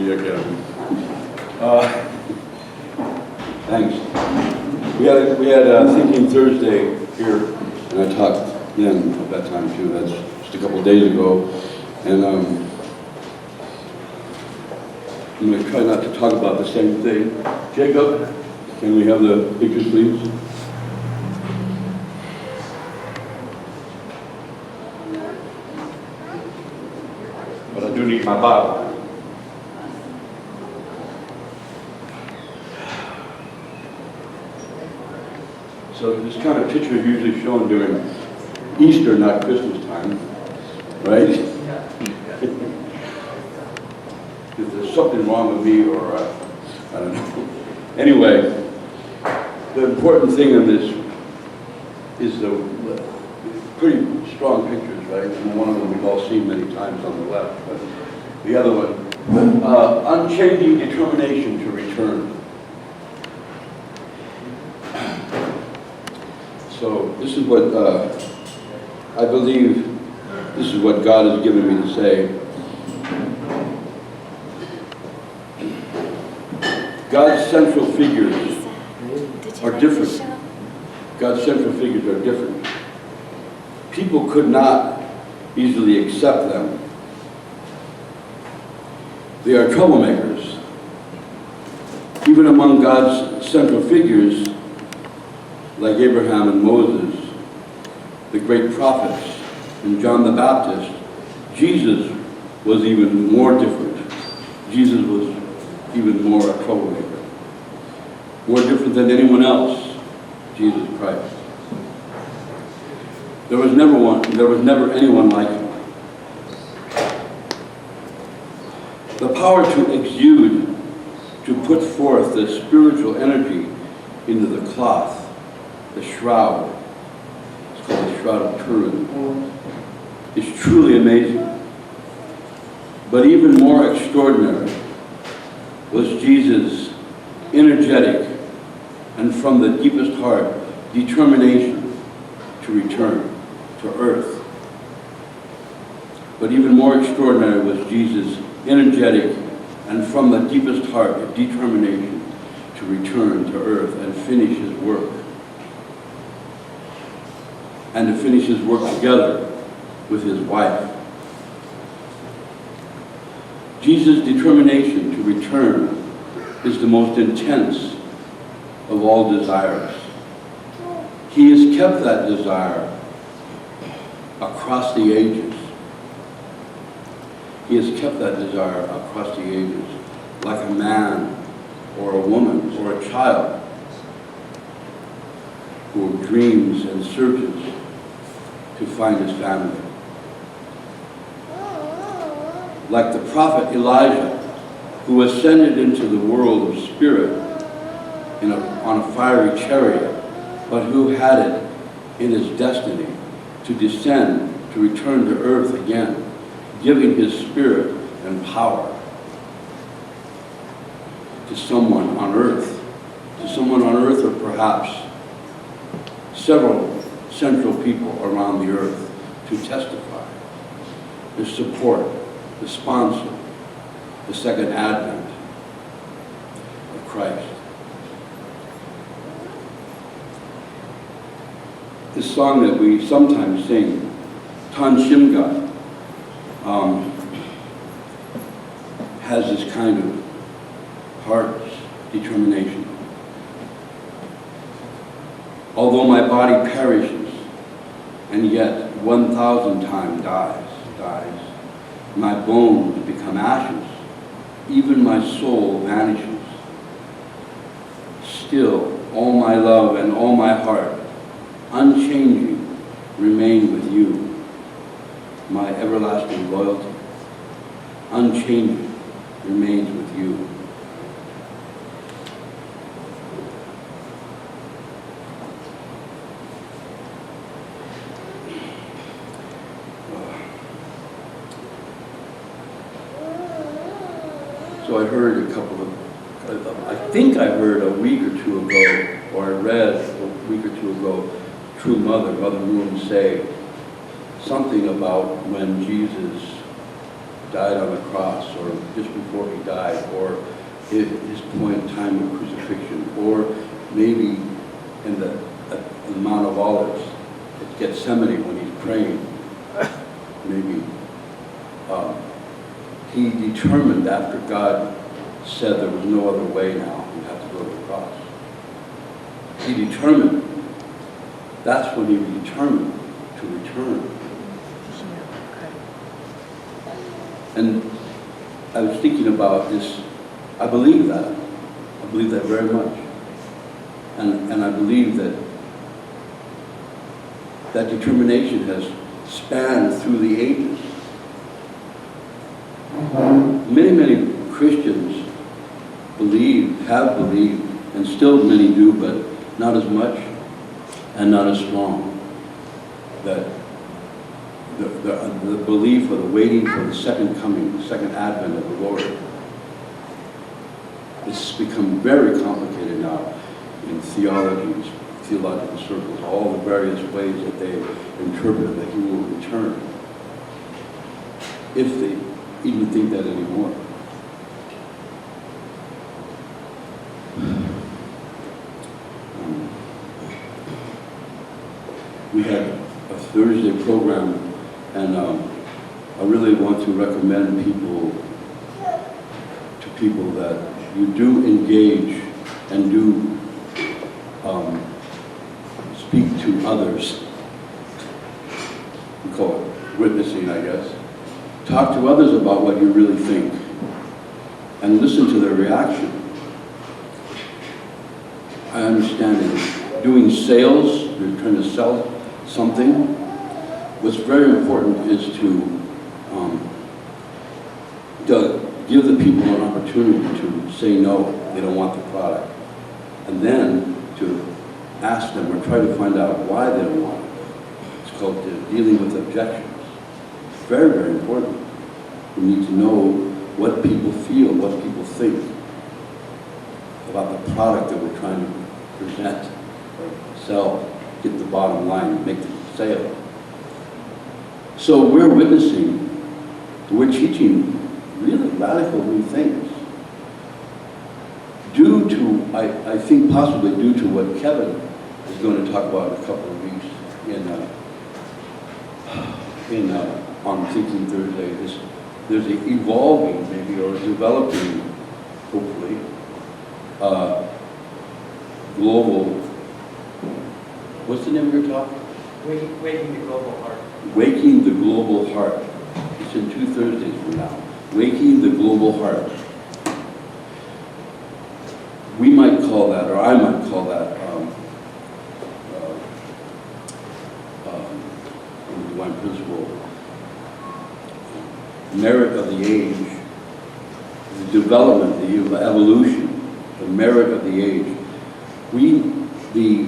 be again. Thanks. We had Thinking Thursday here, and I talked then at that time too. That's just a couple of days ago, and I'm going to try not to talk about the same thing. Jacob, can we have the pictures, please? But I do need my Bible. So this kind of picture is usually shown during Easter, not Christmas time, right? If there's something wrong with me, or I don't know. Anyway, the important thing in this is the pretty strong pictures, right? And one of them we've all seen many times on the left, but the other one, unchanging determination to return. So this is what I believe, this is what God has given me to say. God's central figures are different. God's central figures are different. People could not easily accept them. They are troublemakers. Even among God's central figures, like Abraham and Moses, the great prophets, and John the Baptist, Jesus was even more different. Jesus was even more a troublemaker. More different than anyone else, Jesus Christ. There was never anyone like him. The power to exude, to put forth the spiritual energy into the cloth, the shroud, it's called the Shroud of Turin, is truly amazing. But even more extraordinary was Jesus' energetic and from the deepest heart determination to return to earth. But even more extraordinary was Jesus' energetic and from the deepest heart determination to return to earth and finish his work. And to finish his work together with his wife. Jesus' determination to return is the most intense of all desires. He has kept that desire across the ages. He has kept that desire across the ages, like a man or a woman or a child who dreams and searches to find his family. Like the prophet Elijah, who ascended into the world of spirit on a fiery chariot, but who had it in his destiny to descend, to return to earth again, giving his spirit and power to someone on earth, or perhaps several central people around the earth to testify, to support, to sponsor the second advent of Christ. This song that we sometimes sing, Unchanging, has this kind of heart's determination. Although my body perishes, and yet 1,000 times dies, my bones become ashes, even my soul vanishes. Still, all my love and all my heart, unchanging, remain with you. My everlasting loyalty, unchanging, remains with you. So I heard I think I heard a week or two ago, or I read a week or two ago, True Mother Moon say something about when Jesus died on the cross, or just before he died, or his point in time of crucifixion, or maybe in the Mount of Olives at Gethsemane when he's praying. Maybe he determined after God said there was no other way now, you have to go to the cross. He determined, that's when he determined to return. And I was thinking about this, I believe that. I believe that very much. And I believe that that determination has spanned through the ages. Many Christians have believed, and still many do, but not as much and not as strong, that the belief or the waiting for the second coming, the second advent of the Lord, it's become very complicated now in theological circles, all the various ways that they interpret that he will return, if they even think that anymore. We had a Thursday program, and I really want to recommend people that you do engage and do speak to others. We call it witnessing, I guess. Talk to others about what you really think and listen to their reaction. I understand it. Doing sales, you're trying to sell something. What's very important is to give the people an opportunity to say no, they don't want the product. And then to ask them or try to find out why they don't want it. It's called dealing with objections. It's very important. We need to know what people feel, what people think about the product that we're trying to present or sell, get the bottom line, make the sale. So we're witnessing, we're teaching really radical new things. Due to, I think possibly due to what Kevin is going to talk about in a couple of weeks on Thinking Thursday, there's an evolving maybe, or developing, hopefully, global, what's the name of your talk? Waking the Global Heart. Waking the Global Heart. It's in 2 Thursdays from now. Waking the Global Heart. We might call that, or I might call that, in the Divine Principle, merit of the age, the development, the evolution, the merit of the age. The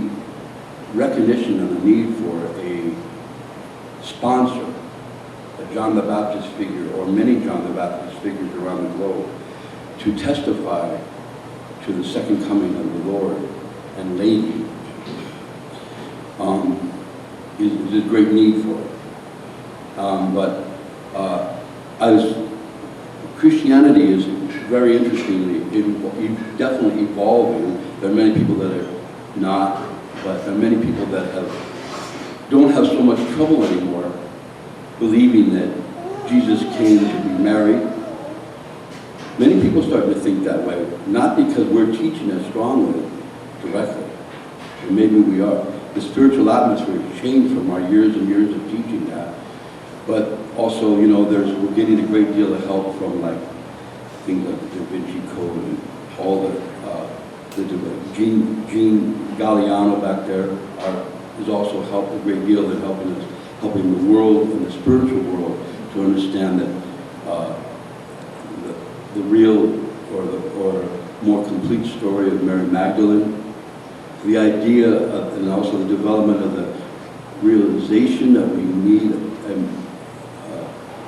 recognition of the need for a sponsor, a John the Baptist figure, or many John the Baptist figures around the globe, to testify to the second coming of the Lord and Lady, is a great need for it. Christianity is very interestingly, definitely evolving. There are many people that are not, but there are many people that don't have so much trouble anymore believing that Jesus came to be married. Many people starting to think that way, not because we're teaching it strongly, directly, and maybe we are. The spiritual atmosphere has changed from our years and years of teaching that, but also, we're getting a great deal of help from things like the Da Vinci Code and all the Gene Galliano back there has also helped a great deal in helping the world and the spiritual world to understand that the real or more complete story of Mary Magdalene, the idea of, and also the development of the realization that we need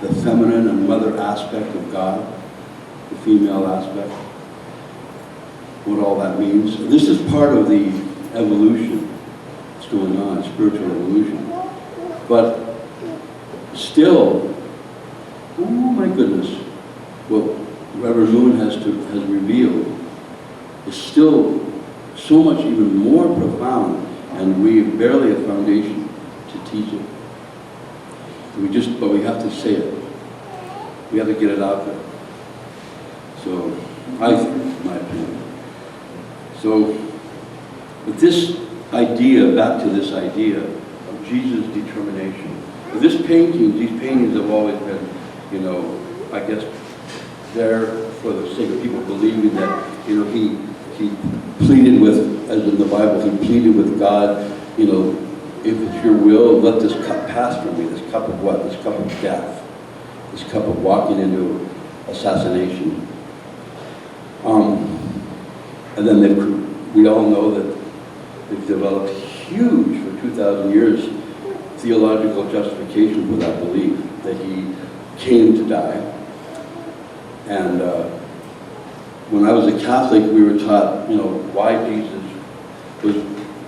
the feminine and mother aspect of God, the female aspect, what all that means. This is part of the evolution that's going on, spiritual evolution. But still, oh my goodness, what Reverend Moon has revealed is still so much even more profound, and we have barely a foundation to teach it. But we have to say it. We have to get it out there. So, I think, in my opinion. So, with this idea, back to this idea of Jesus' determination. These paintings have always been, you know, I guess, there for the sake of people believing that, you know, he pleaded with, as in the Bible, he pleaded with God, you know, if it's your will, let this cup pass from me. This cup of what? This cup of death. This cup of walking into assassination. And then we all know that they've developed huge, for 2,000 years, theological justification for that belief, that he came to die. And when I was a Catholic, we were taught, you know, why Jesus was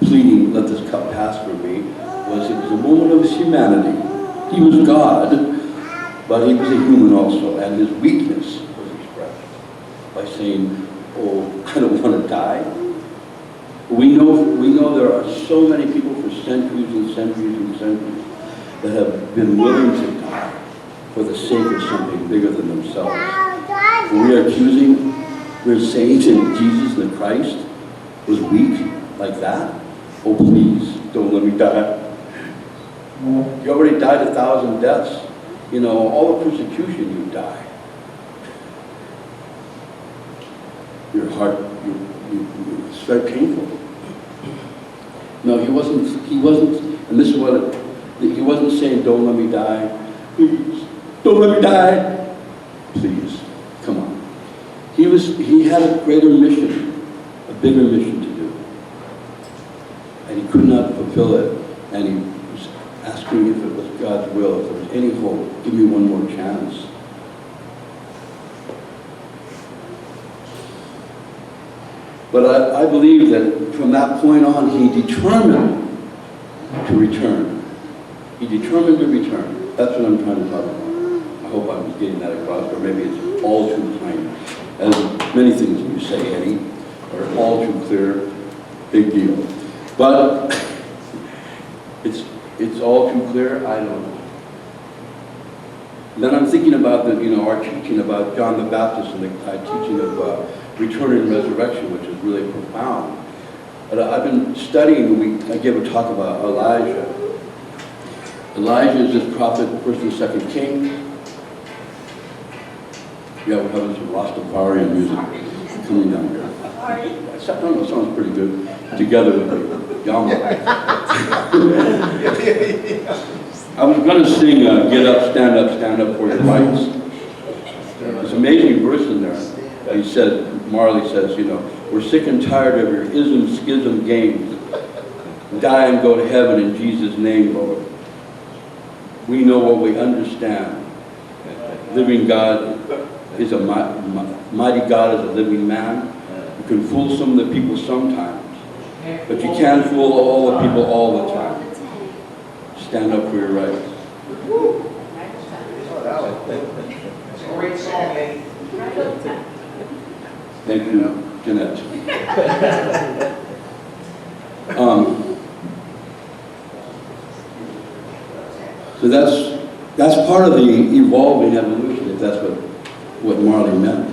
pleading, let this cup pass from me, was it was a moment of his humanity. He was God, but he was a human also, and his weakness was expressed by saying, oh, I don't want to die. We know there are so many people for centuries and centuries and centuries that have been willing to die for the sake of something bigger than themselves. We're saying that Jesus the Christ was weak like that. Oh, please, don't let me die. You already died 1,000 deaths. You know, all the persecution, you die. Your heart, it's very painful. No, he wasn't, and this is what, he wasn't saying, don't let me die. Please, don't let me die. Please, come on. He had a greater mission, a bigger mission to do. And he could not fulfill it. And he was asking if it was God's will, if there was any hope, give me one more chance. But I believe that from that point on, he determined to return. He determined to return. That's what I'm trying to talk about. I hope I'm getting that across, or maybe it's all too plain. As many things you say, Eddie, are all too clear, big deal. But it's all too clear, I don't know. And then I'm thinking about our teaching about John the Baptist and the teaching of return and resurrection, which is really profound. But I've been studying, I gave a talk about Elijah. Elijah is this prophet, 1st and 2nd King. Yeah, we're having some Rastafarian music coming down here. That sounds pretty good, together with the Yama. I was going to sing Get Up, Stand Up for Your Rights. There's an amazing verse in there. He said, Marley says, we're sick and tired of your ism, schism games. Die and go to heaven in Jesus' name, Lord. We know what we understand. Living God is a mighty God is a living man. You can fool some of the people sometimes, but you can't fool all the people all the time. Stand up for your rights. Great song, eh? Thank you, Jeanette. So that's part of the evolving evolution, if that's what Marley meant.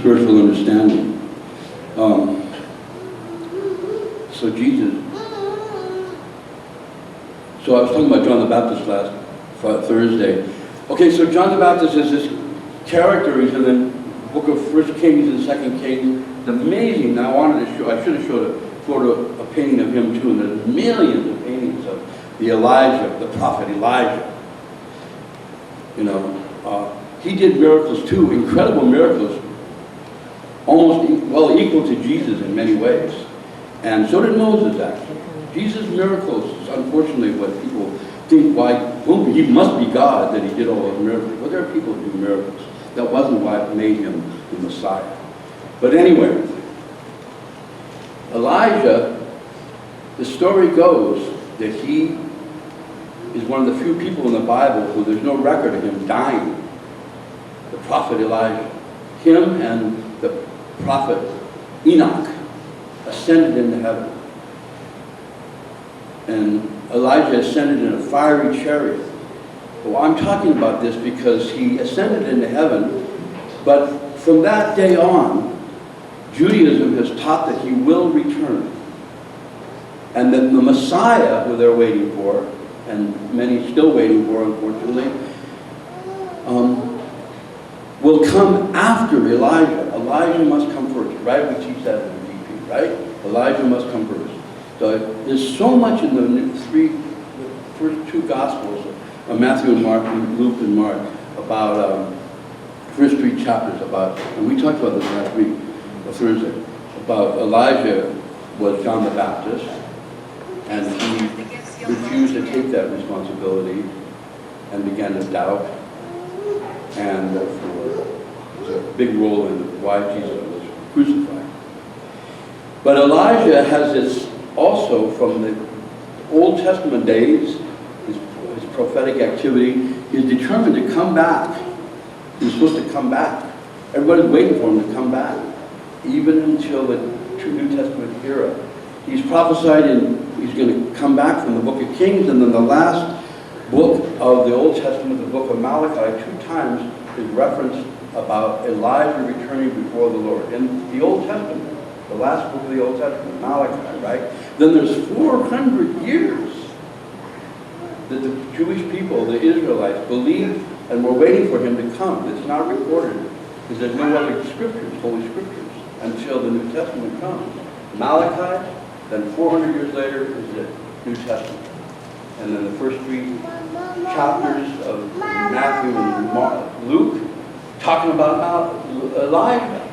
Spiritual understanding. So Jesus. So I was talking about John the Baptist last Thursday. Okay, so John the Baptist is this character. He's in the book of 1st Kings and 2nd Kings. It's amazing. Now I should have showed a painting of him too. And there's millions of paintings of the prophet Elijah. He did miracles too, incredible miracles, almost equal to Jesus in many ways. And so did Moses, actually. Jesus' miracles is unfortunately what people think, he must be God that he did all those miracles. Well, there are people who do miracles. That wasn't what made him the Messiah. But anyway, Elijah, the story goes that he is one of the few people in the Bible who there's no record of him dying. The prophet Elijah. Him and the prophet Enoch ascended into heaven. And Elijah ascended in a fiery chariot. Well, I'm talking about this because he ascended into heaven, but from that day on, Judaism has taught that he will return. And that the Messiah, who they're waiting for, and many still waiting for, unfortunately, will come after Elijah. Elijah must come first, right? We teach that in the DP, right? Elijah must come first. So there's so much in the first two Gospels, Matthew and Mark, Luke and Mark, about first three chapters about, and we talked about this last week, or Thursday, about Elijah was John the Baptist, and he refused to take that responsibility and began to doubt, and therefore there's a big role in why Jesus was crucified. But Elijah has this also from the Old Testament days, his prophetic activity. He's determined to come back. He's supposed to come back. Everybody's waiting for him to come back, even until the New Testament era. He's prophesied he's going to come back from the book of Kings, and then the last book of the Old Testament, the book of Malachi, 2 times is referenced about Elijah returning before the Lord. In the Old Testament, the last book of the Old Testament, Malachi, right? Then there's 400 years that the Jewish people, the Israelites, believed and were waiting for him to come. It's not recorded because there's no other scriptures, holy scriptures, until the New Testament comes. Malachi, then 400 years later is the New Testament. And then the first 3 chapters of Matthew and Luke talking about Elijah.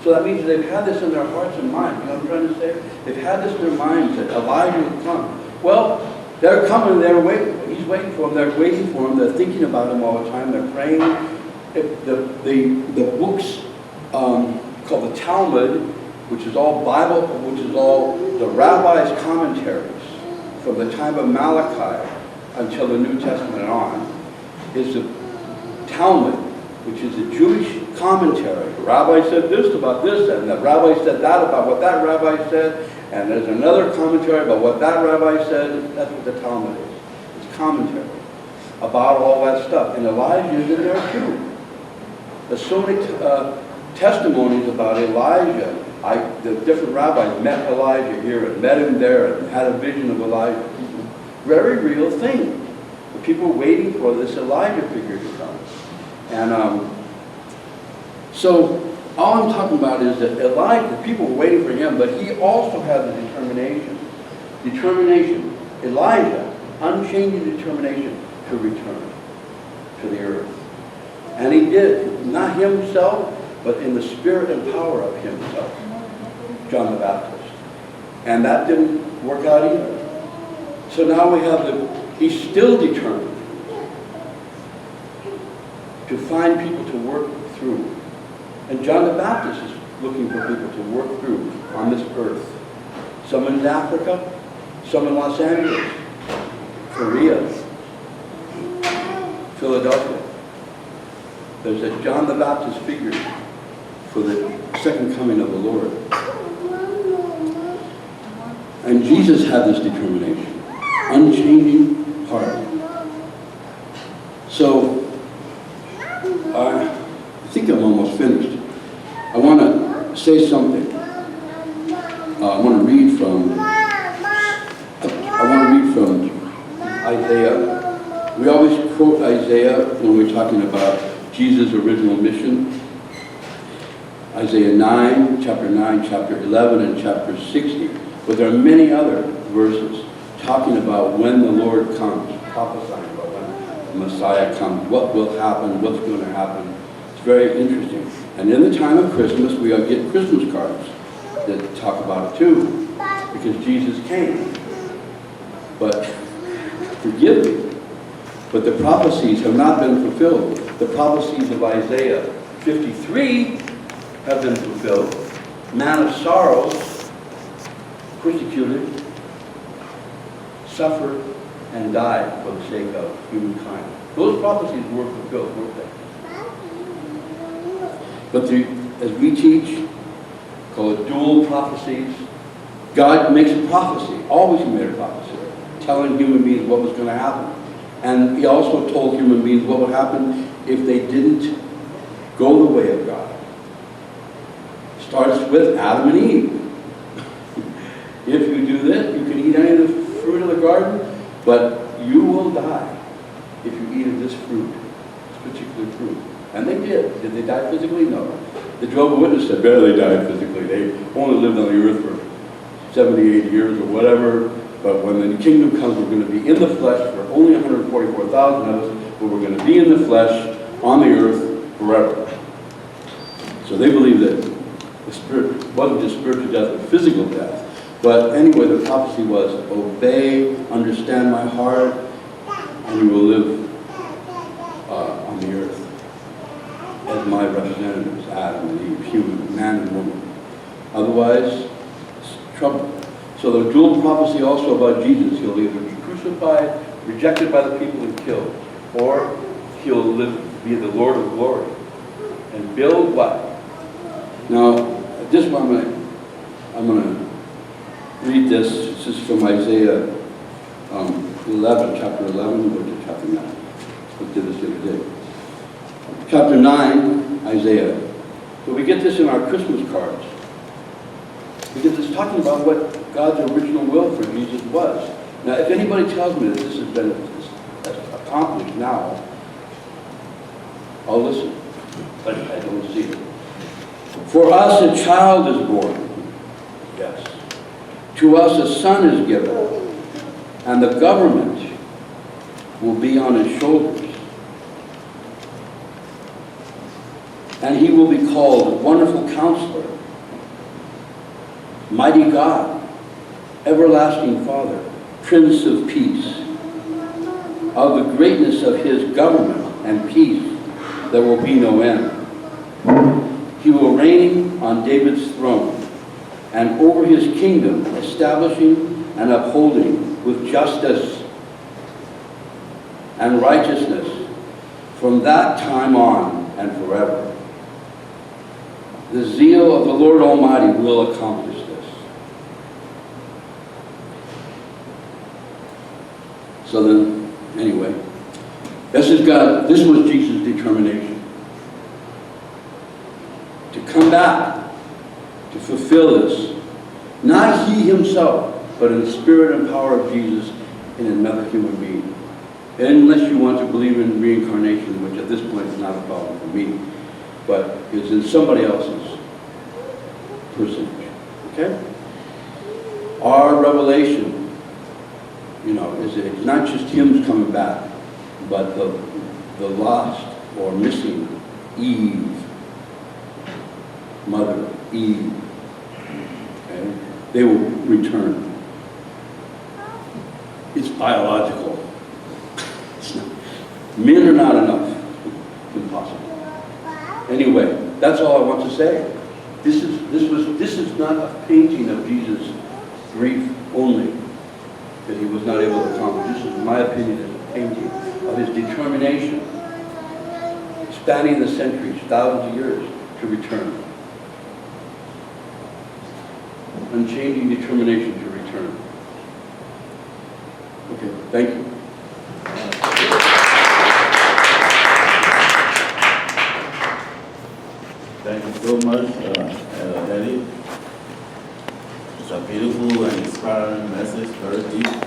So that means they've had this in their hearts and minds. You know what I'm trying to say? They've had this in their minds that Elijah would come. Well, they're coming, they're waiting. He's waiting for them. They're waiting for him. They're thinking about him all the time. They're praying. The books called the Talmud, which is all Bible, which is all the rabbis' commentaries from the time of Malachi until the New Testament on, is the Talmud, which is a Jewish commentary. The rabbi said this about this, and the rabbi said that about what that rabbi said, and there's another commentary about what that rabbi said. That's what the Talmud is. It's commentary about all that stuff. And Elijah is in there too. There's so many testimonies about Elijah. The different rabbis met Elijah here and met him there and had a vision of Elijah. Very real thing. The people waiting for this Elijah figure to come. And so all I'm talking about is that Elijah, people were waiting for him, but he also had the determination. Elijah, unchanging determination to return to the earth. And he did, not himself, but in the spirit and power of himself, John the Baptist. And that didn't work out either. So now we have he's still determined to find people to work through. And John the Baptist is looking for people to work through on this earth. Some in Africa, some in Los Angeles, Korea, Philadelphia. There's a John the Baptist figure for the second coming of the Lord. And Jesus had this determination, unchanging heart. So, I think I'm almost finished. I want to say something. I want to read from Isaiah. We always quote Isaiah when we're talking about Jesus' original mission. Isaiah 9, chapter 9, chapter 11, and chapter 60. But there are many other verses talking about when the Lord comes, prophesying about when the Messiah comes, what will happen, what's going to happen. It's very interesting. And in the time of Christmas, we get Christmas cards that talk about it too, because Jesus came. But, forgive me, but the prophecies have not been fulfilled. The prophecies of Isaiah 53 have been fulfilled. Man of sorrows, persecuted, suffered, and died for the sake of humankind. Those prophecies were fulfilled, weren't they? But as we teach, call it dual prophecies, God makes a prophecy, always made a prophecy, telling human beings what was going to happen. And he also told human beings what would happen if they didn't go the way of God. Starts with Adam and Eve. If you do this, you can eat any of the fruit of the garden, but you will die if you eat of this fruit, this particular fruit. And they did. Did they die physically? No. The Jehovah's Witnesses said, barely died physically. They only lived on the earth for 78 years or whatever. But when the kingdom comes, we're going to be in the flesh for only 144,000 of us, but we're going to be in the flesh on the earth forever. So they believe that the spirit wasn't just spiritual death, but physical death. But anyway, the prophecy was, obey, understand my heart, and you will live on the earth as my representatives, Adam and Eve, human, man and woman. Otherwise, it's trouble. So the dual prophecy also about Jesus, he'll either be crucified, rejected by the people and killed, or he'll be the Lord of glory and build what? Now, this one I'm going to read this. This is from Isaiah 11, chapter 11, or to chapter 9. We did this the other day. Chapter 9, Isaiah. So we get this in our Christmas cards. We get this talking about what God's original will for Jesus was. Now, if anybody tells me that this has been accomplished now, I'll listen. But I don't see it. For us a child is born. Yes. To us a son is given, and the government will be on his shoulders. And he will be called Wonderful Counselor, Mighty God, Everlasting Father, Prince of Peace. Of the greatness of his government and peace there will be no end. He will reign on David's throne, and over his kingdom, establishing and upholding with justice and righteousness from that time on and forever. The zeal of the Lord Almighty will accomplish this. So then, anyway, this was Jesus' determination. To come back, to fulfill this. Not he himself, but in the spirit and power of Jesus in another human being. Unless you want to believe in reincarnation, which at this point is not a problem for me, but is in somebody else's personage. Okay? Our revelation, is it's not just him coming back, but the lost or missing Eve, Mother Eve. Okay? They will return. It's biological. Men are not enough. Impossible. Anyway, that's all I want to say. This is not a painting of Jesus' grief only that he was not able to accomplish. This is, in my opinion, is a painting of his determination, spanning the centuries, thousands of years, to return. Unchanging determination to return. Okay, thank you. Thank you so much, Addi. It's a beautiful and inspiring message, very deep.